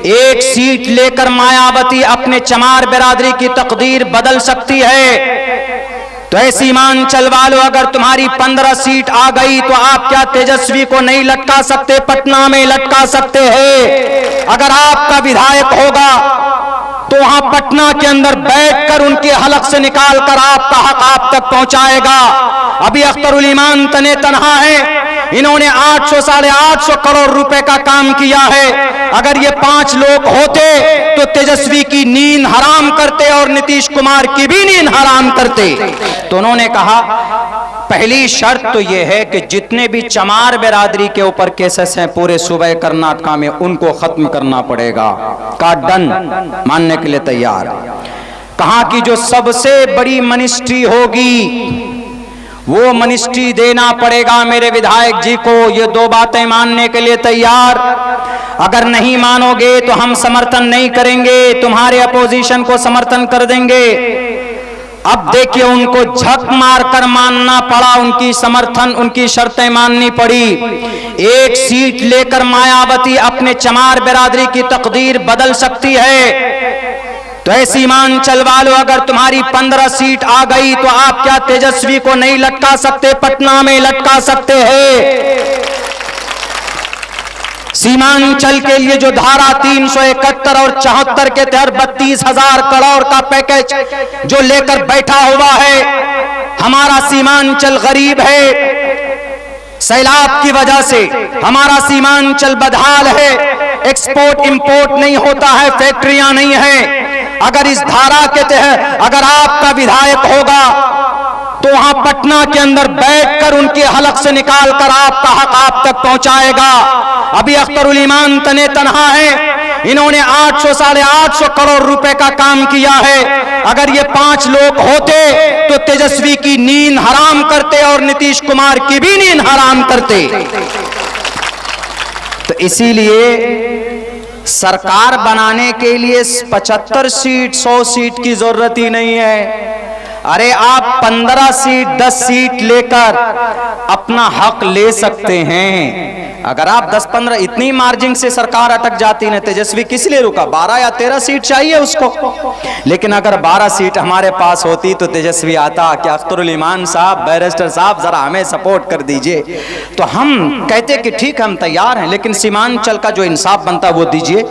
एक सीट लेकर मायावती अपने चमार बिरादरी की तकदीर बदल सकती है। तो ऐ सीमांचल वालों, अगर तुम्हारी 15 सीट आ गई तो आप क्या तेजस्वी को नहीं लटका सकते? पटना में लटका सकते हैं। अगर आपका विधायक होगा तो वहां पटना के अंदर बैठकर उनके हलक से निकाल कर आपका हक आप तक पहुंचाएगा। अभी अख्तरुल ईमान तने तनहा है, इन्होंने 800 साढ़े 800 करोड़ रुपए का काम किया है। अगर ये 5 लोग होते तो तेजस्वी की नींद हराम करते और नीतीश कुमार की भी नींद हराम करते। तो उन्होंने कहा पहली शर्त तो यह है कि जितने भी चमार बिरादरी के ऊपर केसेस हैं पूरे सूबे कर्नाटका में, उनको खत्म करना पड़ेगा। का डन, मानने के लिए तैयार। कहा कि जो सबसे बड़ी मिनिस्ट्री होगी वो मिनिस्ट्री देना पड़ेगा मेरे विधायक जी को। ये 2 बातें मानने के लिए तैयार। अगर नहीं मानोगे तो हम समर्थन नहीं करेंगे, तुम्हारे अपोजिशन को समर्थन कर देंगे। अब देखिए, उनको झक मार कर मानना पड़ा, उनकी समर्थन, उनकी शर्तें माननी पड़ी। एक सीट लेकर मायावती अपने चमार बिरादरी की तकदीर बदल सकती है। तो ऐ सीमांचल वालों, अगर तुम्हारी 15 सीट आ गई तो आप क्या तेजस्वी को नहीं लटका सकते? पटना में लटका सकते हैं। सीमांचल के लिए जो धारा 371 और 74 के तहत 32,000 करोड़ का पैकेज जो लेकर बैठा हुआ है, हमारा सीमांचल गरीब है, सैलाब की वजह से हमारा सीमांचल बदहाल है, एक्सपोर्ट इंपोर्ट नहीं होता है, फैक्ट्रियां नहीं है। अगर इस धारा के तहत अगर आपका विधायक होगा तो वहां पटना के अंदर बैठकर उनके हलक से निकालकर आपका हक आप तक पहुंचाएगा। अभी अख्तरुल ईमान तने तनहा है, इन्होंने 800 साढ़े 800 करोड़ रुपए का काम किया है। अगर ये 5 लोग होते तो तेजस्वी की नींद हराम करते और नीतीश कुमार की भी नींद हराम करते। तो इसीलिए सरकार बनाने के लिए 75 सीट 100 सीट की जरूरत ही नहीं है। अरे आप 15 सीट 10 सीट लेकर अपना हक ले सकते हैं। अगर आप 10-15 इतनी मार्जिन से सरकार अटक जाती ना, तेजस्वी किस लिए रुका? 12 या 13 सीट चाहिए उसको। लेकिन अगर 12 सीट हमारे पास होती तो तेजस्वी आता कि अख्तरुल ईमान साहब, बैरिस्टर साहब, जरा हमें सपोर्ट कर दीजिए। तो हम कहते कि ठीक, हम तैयार हैं, लेकिन सीमांचल का जो इंसाफ बनता वो दीजिए,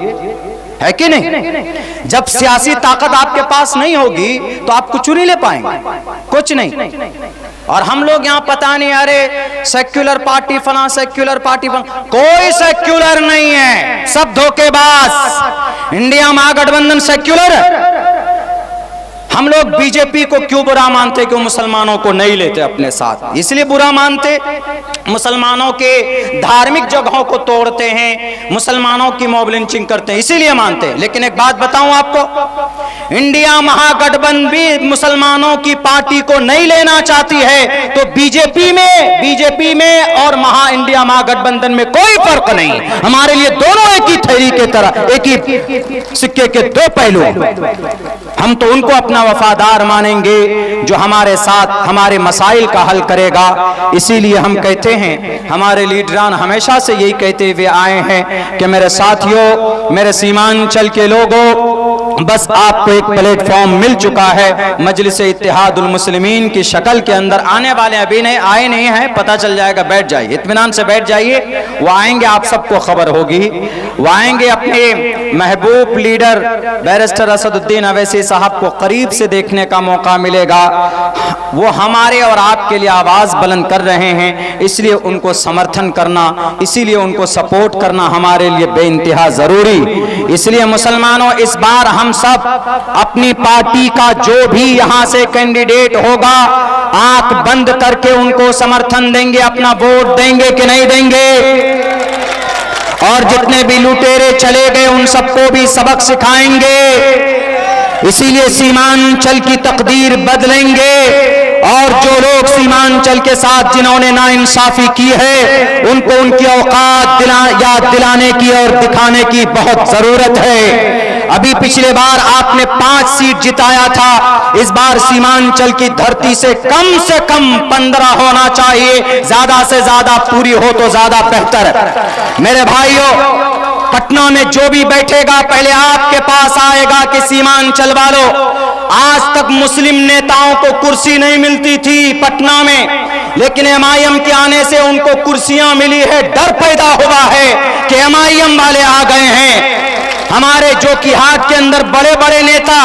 है कि नहीं? जब सियासी ताकत आपके पास नहीं होगी तो आप कुछ नहीं ले पाएंगे, कुछ नहीं। और हम लोग यहाँ पता नहीं, अरे सेक्युलर पार्टी फला, सेक्युलर पार्टी फला, कोई सेक्युलर नहीं है, सब धोखेबाज। इंडिया महागठबंधन सेक्युलर। हम लोग बीजेपी को क्यों बुरा मानते? क्यों मुसलमानों को नहीं लेते अपने साथ? इसलिए बुरा मानते, मुसलमानों के धार्मिक जगहों को तोड़ते हैं, मुसलमानों की मॉब लिंचिंग करते हैं, इसीलिए मानते हैं। लेकिन एक बात बताऊं आपको, इंडिया महागठबंधन भी मुसलमानों की पार्टी को नहीं लेना चाहती है, तो बीजेपी में और इंडिया महागठबंधन में कोई फर्क नहीं। हमारे लिए दोनों एक ही थैली के तरह, एक ही सिक्के के 2 पहलू। हम तो उनको अपना वफादार मानेंगे जो हमारे साथ हमारे मसाइल का हल करेगा। इसीलिए हम कहते हैं, हमारे लीडरान हमेशा से यही कहते हुए आए हैं कि मेरे साथियों, मेरे सीमांचल के लोगों, बस आपको एक प्लेटफॉर्म मिल चुका है मजलिस इत्तेहादुल मुस्लिमीन की शक्ल के अंदर। आने वाले अभी नहीं आए नहीं है, पता चल जाएगा, बैठ जाइए, इत्मीनान से बैठ जाइए। वो आएंगे, आप सबको खबर होगी। वो आएंगे, अपने महबूब लीडर बैरिस्टर असदुद्दीन अवैसी साहब को करीब से देखने का मौका मिलेगा। वो हमारे और आपके लिए आवाज बुलंद कर रहे हैं, इसलिए उनको समर्थन करना, इसीलिए उनको सपोर्ट करना हमारे लिए बेइंतहा जरूरी। इसलिए मुसलमानों, इस बार हम सब अपनी पार्टी का जो भी यहां से कैंडिडेट होगा, आंख बंद करके उनको समर्थन देंगे, अपना वोट देंगे कि नहीं देंगे? और जितने भी लुटेरे चले गए उन सबको भी सबक सिखाएंगे। इसीलिए सीमांचल की तकदीर बदलेंगे, और जो लोग सीमांचल के साथ जिन्होंने नाइंसाफी की है उनको उनकी औकात याद दिलाने की और दिखाने की बहुत जरूरत है। अभी पिछले बार आपने 5 सीट जिताया था, इस बार सीमांचल की धरती से कम 15 होना चाहिए, ज्यादा से ज्यादा पूरी हो तो ज्यादा बेहतर। मेरे भाइयों, पटना में जो भी बैठेगा पहले आपके पास आएगा कि सीमांचल वालों, आज तक मुस्लिम नेताओं को कुर्सी नहीं मिलती थी पटना में, लेकिन एमआईएम के आने से उनको कुर्सियां मिली है। डर पैदा हुआ है कि एमआईएम वाले आ गए हैं। हमारे जो कि हाथ के अंदर बड़े बड़े नेता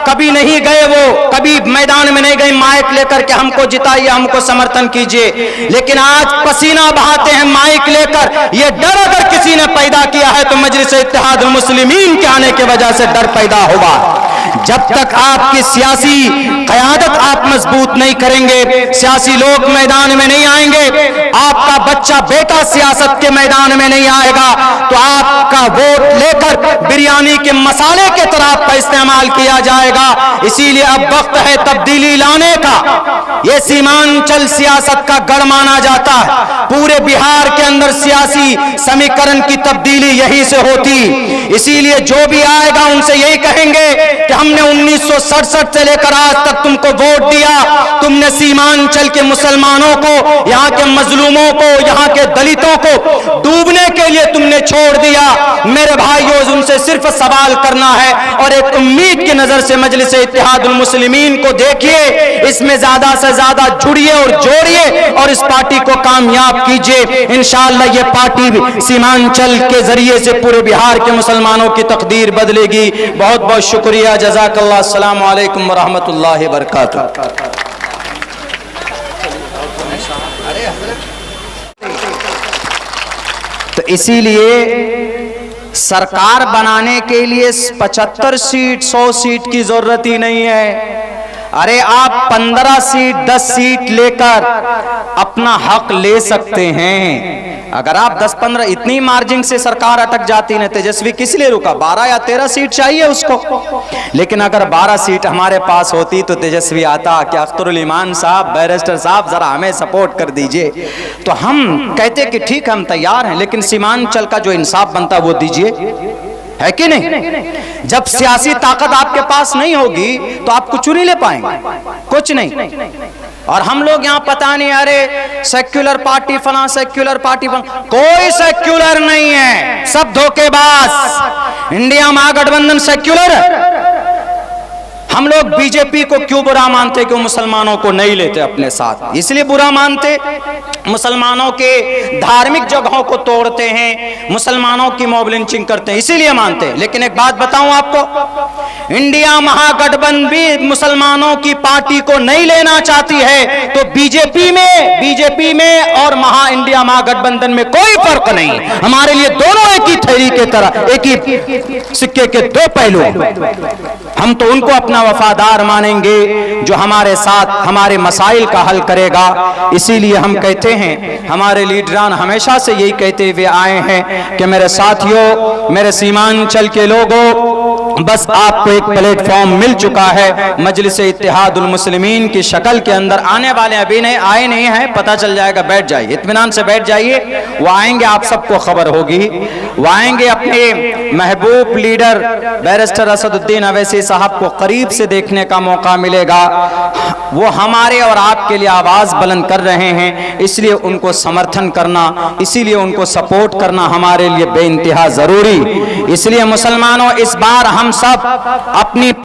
कभी नहीं गए, वो कभी मैदान में नहीं गए माइक लेकर के हमको जिताइए, हमको समर्थन कीजिए, लेकिन आज पसीना बहाते हैं माइक लेकर। ये डर अगर किसी ने पैदा किया है तो मजलिस इत्तेहादुल मुस्लिमीन के आने की वजह से डर पैदा हुआ। जब तक आपकी सियासी क़यादत आप मजबूत नहीं करेंगे, सियासी लोग मैदान में नहीं आएंगे, आपका बच्चा बेटा सियासत के मैदान में नहीं आएगा, तो आपका वोट लेकर बिरयानी के मसाले के तरह आपका इस्तेमाल किया जाएगा। इसीलिए अब वक्त है तब्दीली लाने का। यह सीमांचल सियासत का गढ़ माना जाता है। पूरे बिहार के अंदर सियासी समीकरण की तब्दीली यहीं से होती। इसीलिए जो भी आएगा उनसे यही कहेंगे कि हमने 1967 से लेकर आज तक तुमको वोट दिया, तुमने सीमांचल के मुसलमानों को, यहाँ के मजलूमों को, यहाँ के दलितों को डूबने के लिए तुमने छोड़ दिया। मेरे भाइयों, उनसे सिर्फ सवाल करना है और एक उम्मीद की नजर से मजलिस इत्तेहादुल मुस्लिमीन को देखिए, इसमें ज्यादा से ज्यादा जुड़िए और जोड़िए और इस पार्टी को कामयाब कीजिए। इंशाअल्लाह ये पार्टी सीमांचल के जरिए से पूरे बिहार के मुसलमानों की तकदीर बदलेगी। बहुत बहुत शुक्रिया। जज़ाकल्लाह। अस्सलामु अलैकुम व रहमतुल्लाहि व बरकातुहू। तो इसीलिए सरकार बनाने के लिए 75 सीट 100 सीट की जरूरत ही नहीं है। अरे आप 15 सीट 10 सीट लेकर अपना हक ले सकते हैं। अगर आप 10-15 इतनी मार्जिन से सरकार अटक जाती ना, तेजस्वी किस लिए रुका? 12 या 13 सीट चाहिए उसको। लेकिन अगर 12 सीट हमारे पास होती तो तेजस्वी आता कि अख्तरुल ईमान साहब, बैरिस्टर साहब, जरा हमें सपोर्ट कर दीजिए। तो हम कहते कि ठीक है, हम तैयार हैं, लेकिन सीमांचल का जो इंसाफ बनता है वो दीजिए, है कि नहीं? जब सियासी ताकत आपके पास नहीं होगी तो आप कुछ नहीं ले पाएंगे, कुछ नहीं। और हम लोग यहाँ पता नहीं, अरे सेक्युलर पार्टी फला, सेक्युलर पार्टी फला, कोई सेक्युलर नहीं है, सब धोखेबाज। इंडिया महागठबंधन सेक्युलर है। हम लोग बीजेपी को क्यों बुरा मानते? क्यों मुसलमानों को नहीं लेते अपने साथ, इसलिए बुरा मानते। मुसलमानों के धार्मिक जगहों को तोड़ते हैं, मुसलमानों की मॉब लिंचिंग करते हैं, इसीलिए मानते हैं। लेकिन एक बात बताऊं आपको, इंडिया महागठबंधन भी मुसलमानों की पार्टी को नहीं लेना चाहती है, तो बीजेपी में और इंडिया महागठबंधन में कोई फर्क नहीं। हमारे लिए दोनों एक ही थैली के तरह, एक ही सिक्के के दो पहलू। हम तो उनको अपना वफादार मानेंगे जो हमारे साथ हमारे मसाइल का हल करेगा। इसीलिए हम कहते हैं, हमारे लीडरान हमेशा से यही कहते हुए आए हैं कि मेरे साथियों, मेरे सीमांचल के लोगों, बस आपको एक प्लेटफॉर्म मिल चुका है मजलिस इत्तेहादुल मुस्लिमीन की शक्ल के अंदर। आने वाले अभी नहीं आए नहीं हैं, पता चल जाएगा, बैठ जाइए, इत्मीनान से बैठ जाइए। वो आएंगे, आप सबको खबर होगी। वो आएंगे, अपने महबूब लीडर बैरिस्टर असदुद्दीन अवैसी साहब को करीब से देखने का मौका मिलेगा। वो हमारे और आपके लिए आवाज बुलंद कर रहे हैं, इसलिए उनको समर्थन करना, इसीलिए उनको सपोर्ट करना हमारे लिए बेइंतहा जरूरी। इसलिए मुसलमानों, इस बार हम सब अपनी